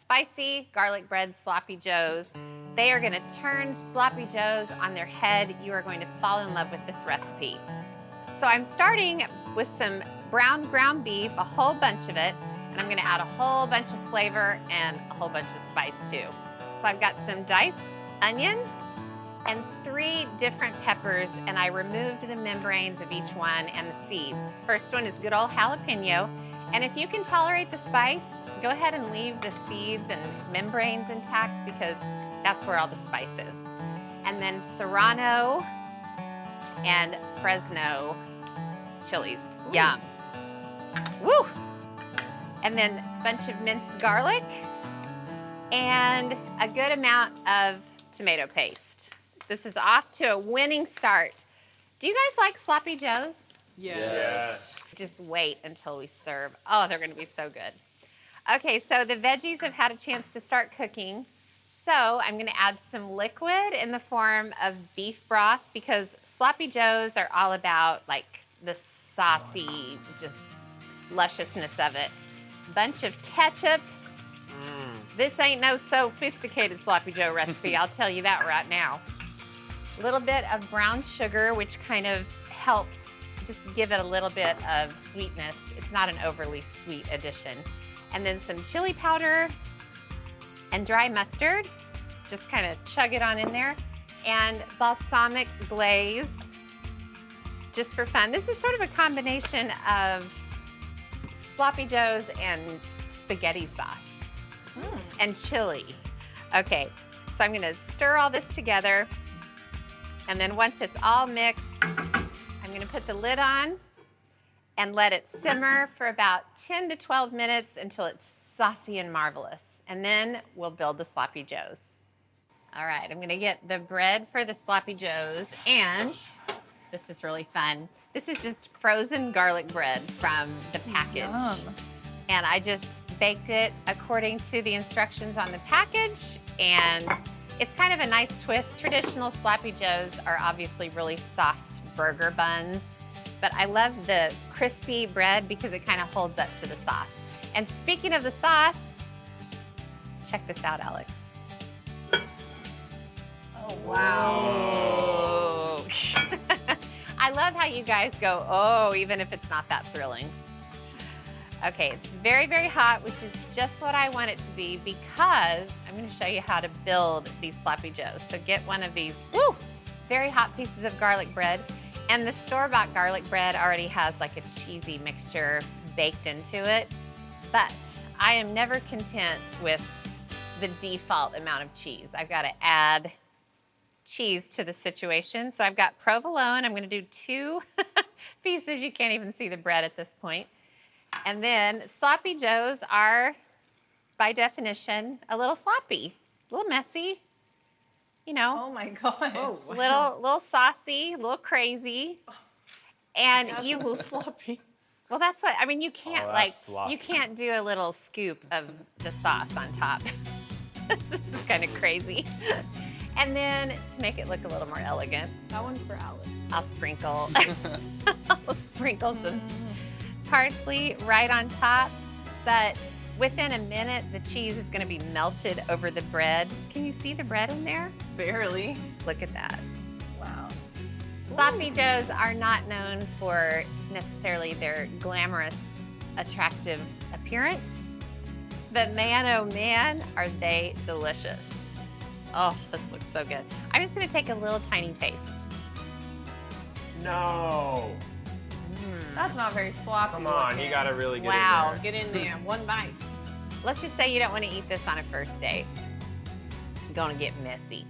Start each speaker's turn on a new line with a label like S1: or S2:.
S1: spicy garlic bread sloppy joes. They are gonna turn sloppy joes on their head. You are going to fall in love with this recipe. So I'm starting with some brown ground beef, a whole bunch of it, and I'm gonna add a whole bunch of flavor and a whole bunch of spice too. So I've got some diced onion and 3 different peppers, and I removed the membranes of each one and the seeds. First one is good old jalapeno, and if you can tolerate the spice, go ahead and leave the seeds and membranes intact because that's where all the spice is. And then Serrano and Fresno chilies. Ooh. Yum. Woo! And then a bunch of minced garlic and a good amount of tomato paste. This is off to a winning start. Do you guys like sloppy joes?
S2: Yes.
S1: Just wait until we serve. Oh, they're gonna be so good. Okay, so the veggies have had a chance to start cooking. So I'm gonna add some liquid in the form of beef broth because sloppy joes are all about like the saucy, just lusciousness of it. Bunch of ketchup. This ain't no sophisticated sloppy joe recipe, I'll tell you that right now. A little bit of brown sugar, which kind of helps just give it a little bit of sweetness. It's not an overly sweet addition. And then some chili powder and dry mustard. Just kind of chug it on in there. And balsamic glaze, just for fun. This is sort of a combination of sloppy joes and spaghetti sauce and chili. Okay, so I'm gonna stir all this together. And then once it's all mixed, I'm gonna put the lid on and let it simmer for about 10 to 12 minutes until it's saucy and marvelous. And then we'll build the sloppy joes. All right, I'm gonna get the bread for the sloppy joes, and this is really fun. This is just frozen garlic bread from the package. Yum. And I just baked it according to the instructions on the package, and it's kind of a nice twist. Traditional sloppy joes are obviously really soft burger buns, but I love the crispy bread because it kind of holds up to the sauce. And speaking of the sauce, check this out, Alex. Oh, wow. I love how you guys go, oh, even if it's not that thrilling. Okay, it's very, very hot, which is just what I want it to be because I'm gonna show you how to build these sloppy joes. So get one of these, woo, very hot pieces of garlic bread. And the store-bought garlic bread already has like a cheesy mixture baked into it. But I am never content with the default amount of cheese. I've gotta add cheese to the situation. So I've got provolone. I'm gonna do 2 pieces. You can't even see the bread at this point. And then sloppy joes are, by definition, a little sloppy, a little messy, you know.
S3: Oh my gosh. Oh,
S1: wow. Little saucy, a little crazy. And you,
S3: a little sloppy.
S1: Well, that's what, I mean, you can't sloppy. You can't do a little scoop of the sauce on top. This is kind of crazy. And then to make it look a little more elegant.
S3: That one's for Alex.
S1: I'll sprinkle some parsley right on top, but within a minute, the cheese is gonna be melted over the bread. Can you see the bread in there?
S3: Barely.
S1: Look at that.
S3: Wow.
S1: Sloppy joes are not known for necessarily their glamorous, attractive appearance, but man, oh man, are they delicious. Oh, this looks so good. I'm just gonna take a little tiny taste.
S2: No.
S3: That's not very sloppy.
S2: Come on, you gotta really get
S1: wow.
S2: in there.
S3: Get in there, one bite.
S1: Let's just say you don't want to eat this on a first date. You're gonna get messy.